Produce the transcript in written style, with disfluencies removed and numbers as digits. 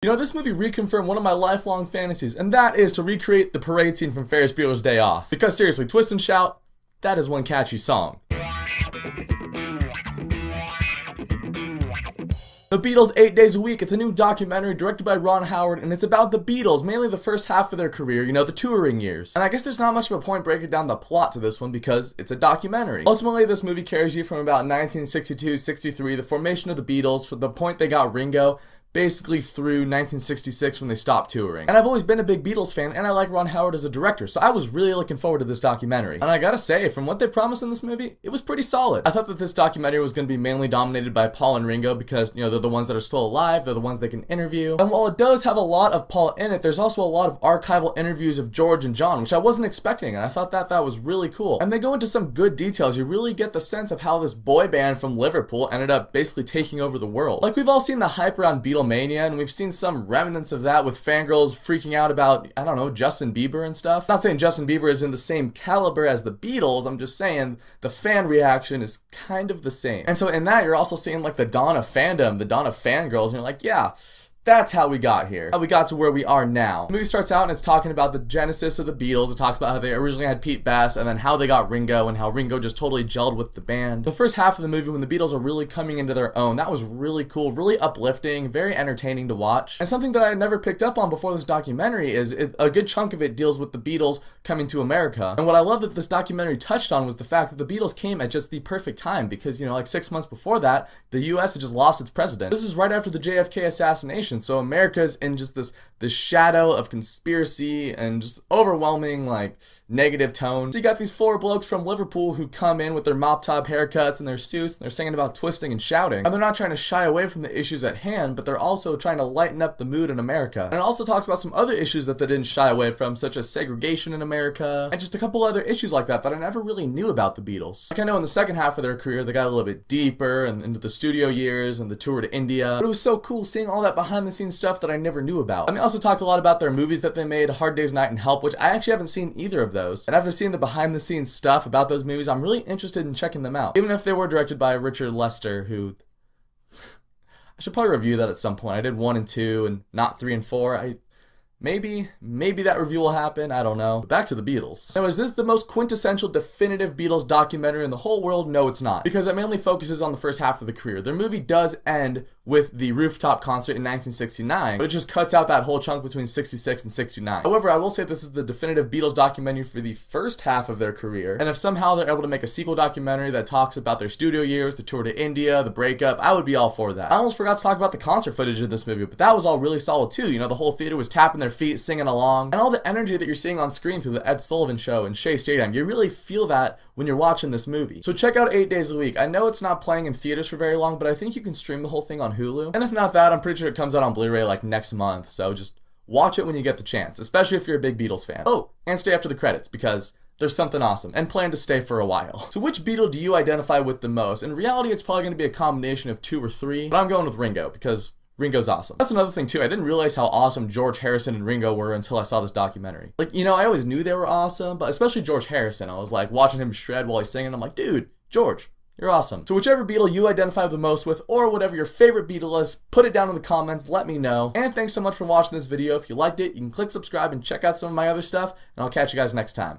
You know, this movie reconfirmed one of my lifelong fantasies, and that is to recreate the parade scene from Ferris Bueller's Day Off. Because seriously, Twist and Shout, that is one catchy song. The Beatles 8 Days a Week. It's a new documentary directed by Ron Howard, and it's about the Beatles, mainly the first half of their career, you know, the touring years. And I guess there's not much of a point breaking down the plot to this one because it's a documentary. Ultimately, this movie carries you from about 1962-63, the formation of the Beatles, from the point they got Ringo, basically through 1966 when they stopped touring. And I've always been a big Beatles fan, and I like Ron Howard as a director, so I was really looking forward to this documentary. And I gotta say, from what they promised in this movie, it was pretty solid. I thought that this documentary was gonna be mainly dominated by Paul and Ringo because, you know, they're the ones that are still alive, they're the ones they can interview. And while it does have a lot of Paul in it, there's also a lot of archival interviews of George and John, which I wasn't expecting, and I thought that was really cool. And they go into some good details. You really get the sense of how this boy band from Liverpool ended up basically taking over the world. Like, we've all seen the hype around Beatlemania, and we've seen some remnants of that with fangirls freaking out about, I don't know, Justin Bieber and stuff. Not saying Justin Bieber is in the same caliber as the Beatles, I'm just saying the fan reaction is kind of the same. And so in that, you're also seeing like the dawn of fandom, the dawn of fangirls, and you're like, yeah, that's how we got here. How we got to where we are now. The movie starts out and it's talking about the genesis of the Beatles. It talks about how they originally had Pete Best and then how they got Ringo and how Ringo just totally gelled with the band. The first half of the movie when the Beatles are really coming into their own, that was really cool, really uplifting, very entertaining to watch. And something that I had never picked up on before this documentary is a good chunk of it deals with the Beatles coming to America. And what I love that this documentary touched on was the fact that the Beatles came at just the perfect time because, you know, like 6 months before that, the US had just lost its president. This is right after the JFK assassination. So America's in just this shadow of conspiracy and just overwhelming like negative tone. So you got these four blokes from Liverpool who come in with their mop top haircuts and their suits and they're singing about twisting and shouting. And they're not trying to shy away from the issues at hand, but they're also trying to lighten up the mood in America. And it also talks about some other issues that they didn't shy away from, such as segregation in America and just a couple other issues like that I never really knew about the Beatles. Like, I know in the second half of their career they got a little bit deeper and into the studio years and the tour to India, but it was so cool seeing all that behind the scenes stuff that I never knew about. And they also talked a lot about their movies that they made, Hard Day's Night and Help, which I actually haven't seen either of those. And after seeing the behind the scenes stuff about those movies, I'm really interested in checking them out. Even if they were directed by Richard Lester, who I should probably review that at some point. I did 1 and 2 and not 3 and 4. Maybe that review will happen, I don't know. But back to the Beatles. Now, is this the most quintessential definitive Beatles documentary in the whole world? No, it's not. Because it mainly focuses on the first half of the career. Their movie does end with the rooftop concert in 1969, but it just cuts out that whole chunk between 66 and 69. However, I will say this is the definitive Beatles documentary for the first half of their career, and if somehow they're able to make a sequel documentary that talks about their studio years, the tour to India, the breakup, I would be all for that. I almost forgot to talk about the concert footage in this movie, but that was all really solid too. You know, the whole theater was tapping their feet, singing along, and all the energy that you're seeing on screen through the Ed Sullivan Show and Shea Stadium, you really feel that when you're watching this movie. So check out 8 Days a Week. I know it's not playing in theaters for very long, but I think you can stream the whole thing on Hulu. And if not that, I'm pretty sure it comes out on Blu-ray like next month, so just watch it when you get the chance, especially if you're a big Beatles fan. Oh, and stay after the credits because there's something awesome, and plan to stay for a while. So which Beatle do you identify with the most? In reality, it's probably going to be a combination of 2 or 3, but I'm going with Ringo because Ringo's awesome. That's another thing too, I didn't realize how awesome George Harrison and Ringo were until I saw this documentary. Like, you know, I always knew they were awesome, but especially George Harrison. I was like watching him shred while he's singing, I'm like, dude, George, you're awesome. So whichever Beatle you identify the most with, or whatever your favorite Beatle is, put it down in the comments, let me know. And thanks so much for watching this video. If you liked it, you can click subscribe and check out some of my other stuff, and I'll catch you guys next time.